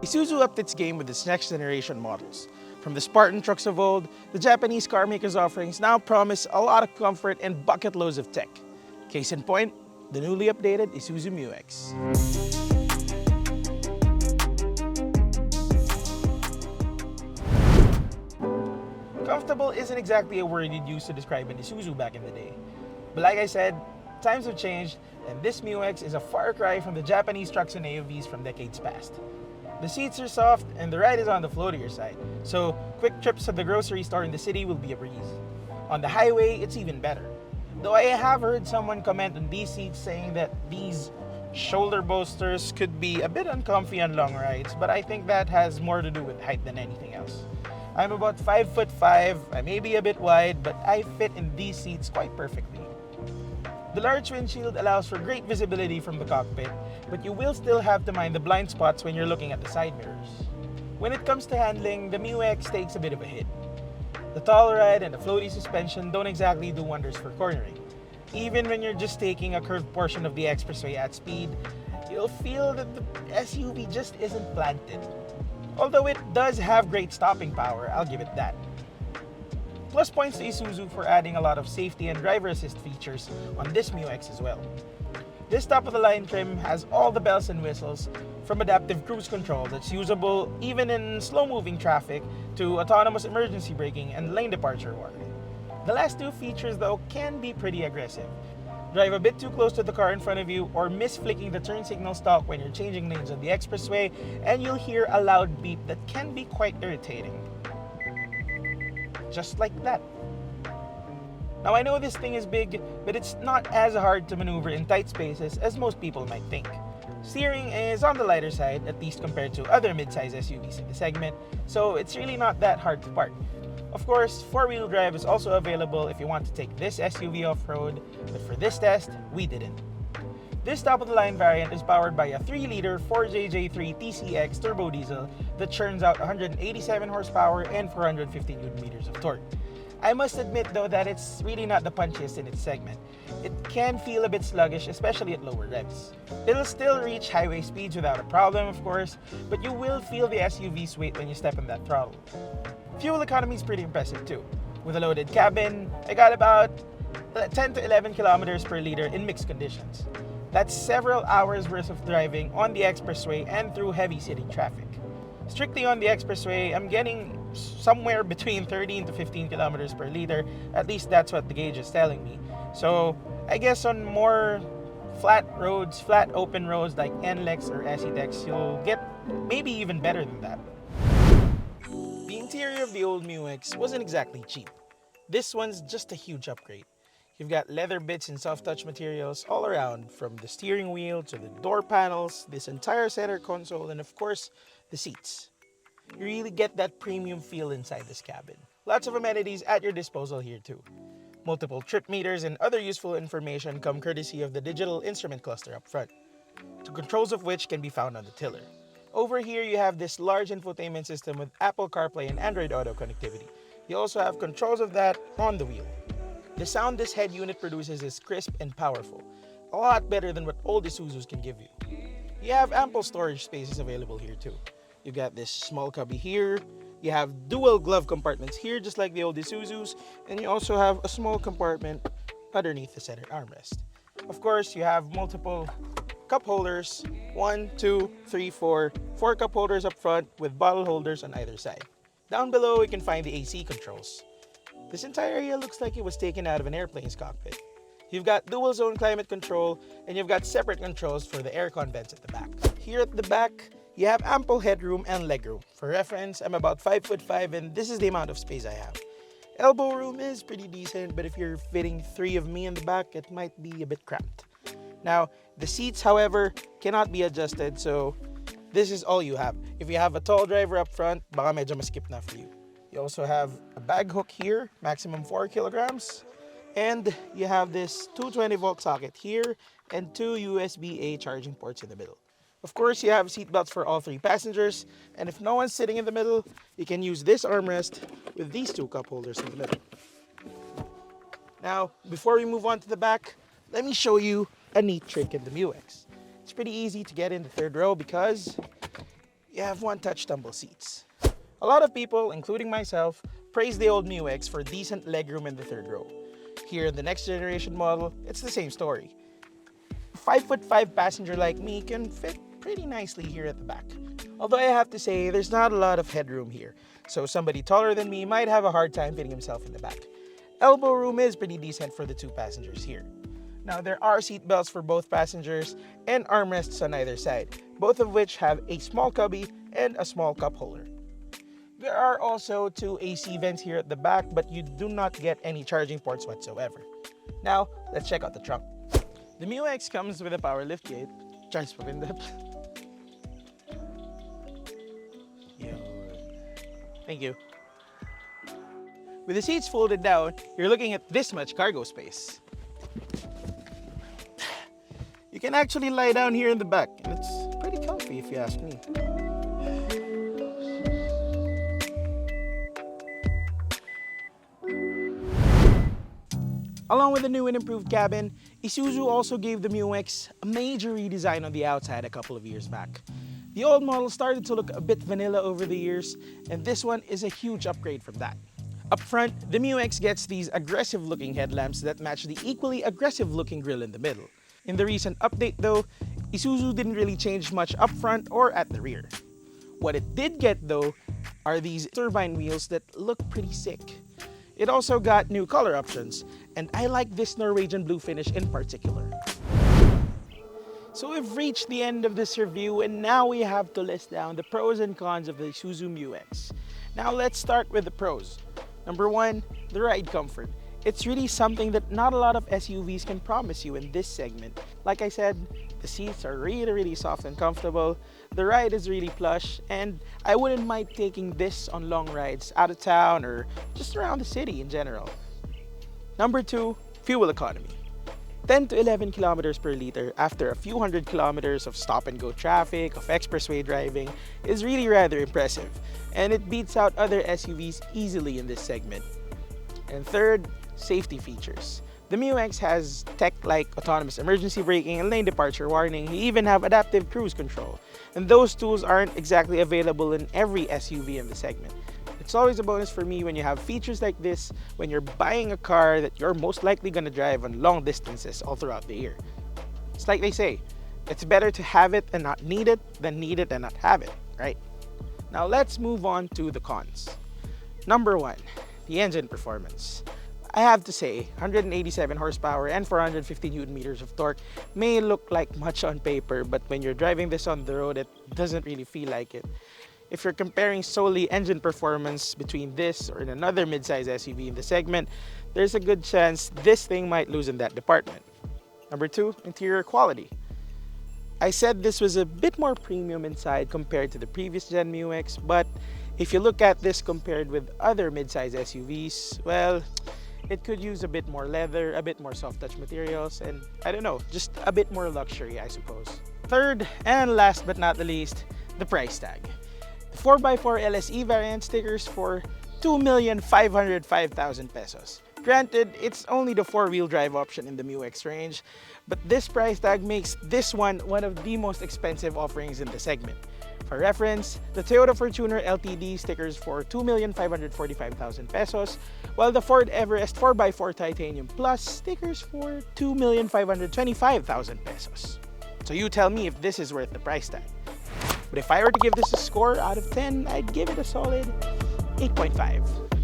Isuzu upped its game with its next generation models. From the Spartan trucks of old, the Japanese car makers' offerings now promise a lot of comfort and bucket loads of tech. Case in point, the newly updated Isuzu MU-X. Comfortable isn't exactly a word you'd use to describe an Isuzu back in the day. But like I said, times have changed, and this MU-X is a far cry from the Japanese trucks and AUVs from decades past. The seats are soft and the ride is on the floatier side, so quick trips to the grocery store in the city will be a breeze. On the highway, it's even better. Though I have heard someone comment on these seats saying that these shoulder bolsters could be a bit uncomfy on long rides, but I think that has more to do with height than anything else. I'm about 5'5", I may be a bit wide, but I fit in these seats quite perfectly. The large windshield allows for great visibility from the cockpit, but you will still have to mind the blind spots when you're looking at the side mirrors. When it comes to handling, the MU-X takes a bit of a hit. The tall ride and the floaty suspension don't exactly do wonders for cornering. Even when you're just taking a curved portion of the expressway at speed, you'll feel that the SUV just isn't planted. Although it does have great stopping power, I'll give it that. Plus points to Isuzu for adding a lot of safety and driver assist features on this MU-X as well. This top-of-the-line trim has all the bells and whistles, from adaptive cruise control that's usable even in slow-moving traffic to autonomous emergency braking and lane departure warning. The last two features, though, can be pretty aggressive. Drive a bit too close to the car in front of you or miss flicking the turn signal stalk when you're changing lanes on the expressway, and you'll hear a loud beep that can be quite irritating. Just like that. Now I know this thing is big, but it's not as hard to maneuver in tight spaces as most people might think. Steering is on the lighter side, at least compared to other midsize SUVs in the segment, so it's really not that hard to park. Of course, four-wheel drive is also available if you want to take this SUV off-road, but for this test, we didn't. This top-of-the-line variant is powered by a 3-liter 4JJ3 TCX turbodiesel that churns out 187 horsepower and 450 Nm of torque. I must admit though that it's really not the punchiest in its segment. It can feel a bit sluggish, especially at lower revs. It'll still reach highway speeds without a problem, of course, but you will feel the SUV's weight when you step on that throttle. Fuel economy is pretty impressive too. With a loaded cabin, I got about 10 to 11 kilometers per liter in mixed conditions. That's several hours worth of driving on the expressway and through heavy city traffic. Strictly on the expressway, I'm getting somewhere between 13 to 15 kilometers per liter. At least that's what the gauge is telling me. So I guess on more flat roads, flat open roads like NLEX or SETEX, you'll get maybe even better than that. The interior of the old MU-X wasn't exactly cheap. This one's just a huge upgrade. You've got leather bits and soft touch materials all around, from the steering wheel to the door panels, this entire center console, and of course, the seats. You really get that premium feel inside this cabin. Lots of amenities at your disposal here too. Multiple trip meters and other useful information come courtesy of the digital instrument cluster up front, the controls of which can be found on the tiller. Over here you have this large infotainment system with Apple CarPlay and Android Auto connectivity. You also have controls of that on the wheel. The sound this head unit produces is crisp and powerful, a lot better than what old Isuzus can give you. You have ample storage spaces available here too. You've got this small cubby here, you have dual glove compartments here just like the old Isuzus, and you also have a small compartment underneath the center armrest. Of course, you have multiple cup holders, 1, 2, 3, 4 cup holders up front with bottle holders on either side. Down below, you can find the AC controls. This entire area looks like it was taken out of an airplane's cockpit. You've got dual zone climate control, and you've got separate controls for the aircon vents at the back. Here at the back, you have ample headroom and legroom. For reference, I'm about 5'5", and this is the amount of space I have. Elbow room is pretty decent, but if you're fitting 3 of me in the back, it might be a bit cramped. Now, the seats, however, cannot be adjusted, so this is all you have. If you have a tall driver up front, baka medyo maskip na for you. You also have a bag hook here, maximum 4 kilograms. And you have this 220-volt socket here and 2 USB-A charging ports in the middle. Of course, you have seat belts for all 3 passengers. And if no one's sitting in the middle, you can use this armrest with these 2 cup holders in the middle. Now, before we move on to the back, let me show you a neat trick in the MU-X. It's pretty easy to get in the 3rd row because you have one-touch tumble seats. A lot of people, including myself, praise the old MU-X for decent legroom in the third row. Here in the next generation model, it's the same story. 5'5" passenger like me can fit pretty nicely here at the back. Although I have to say, there's not a lot of headroom here, so somebody taller than me might have a hard time fitting himself in the back. Elbow room is pretty decent for the two passengers here. Now there are seat belts for both passengers and armrests on either side, both of which have a small cubby and a small cup holder. There are also two AC vents here at the back, but you do not get any charging ports whatsoever. Now, let's check out the trunk. The MU-X comes with a power liftgate. Charge pa pindot. Thank you. With the seats folded down, you're looking at this much cargo space. You can actually lie down here in the back, and it's pretty comfy if you ask me. Along with the new and improved cabin, Isuzu also gave the MU-X a major redesign on the outside a couple of years back. The old model started to look a bit vanilla over the years, and this one is a huge upgrade from that. Up front, the MU-X gets these aggressive-looking headlamps that match the equally aggressive-looking grille in the middle. In the recent update though, Isuzu didn't really change much up front or at the rear. What it did get though are these turbine wheels that look pretty sick. It also got new color options, and I like this Norwegian Blue finish in particular. So we've reached the end of this review, and now we have to list down the pros and cons of the Isuzu MU-X. Now let's start with the pros. Number one, the ride comfort. It's really something that not a lot of SUVs can promise you in this segment. Like I said, the seats are really soft and comfortable, the ride is really plush, and I wouldn't mind taking this on long rides out of town or just around the city in general. Number two, fuel economy. 10 to 11 kilometers per liter after a few hundred kilometers of stop-and-go traffic, of expressway driving is really rather impressive, and it beats out other SUVs easily in this segment. And third, safety features. The MU-X has tech like autonomous emergency braking and lane departure warning. You even have adaptive cruise control, and those tools aren't exactly available in every SUV in the segment. It's always a bonus for me when you have features like this when you're buying a car that you're most likely going to drive on long distances all throughout the year. It's like they say, it's better to have it and not need it than need it and not have it, right? Now let's move on to the cons. Number one, the engine performance. I have to say, 187 horsepower and 450 Newton meters of torque may look like much on paper, but when you're driving this on the road, it doesn't really feel like it. If you're comparing solely engine performance between this or in another midsize SUV in the segment, there's a good chance this thing might lose in that department. Number two, interior quality. I said this was a bit more premium inside compared to the previous gen MU-X, but if you look at this compared with other midsize SUVs, well, it could use a bit more leather, a bit more soft touch materials, and I don't know, just a bit more luxury, I suppose. Third, and last but not the least, the price tag. The 4x4 LSE variant stickers for 2,505,000 pesos. Granted, it's only the four-wheel drive option in the MU-X range, but this price tag makes this one of the most expensive offerings in the segment. For reference, the Toyota Fortuner LTD stickers for 2,545,000 pesos, while the Ford Everest 4x4 Titanium Plus stickers for 2,525,000 pesos. So you tell me if this is worth the price tag. But if I were to give this a score out of 10, I'd give it a solid 8.5.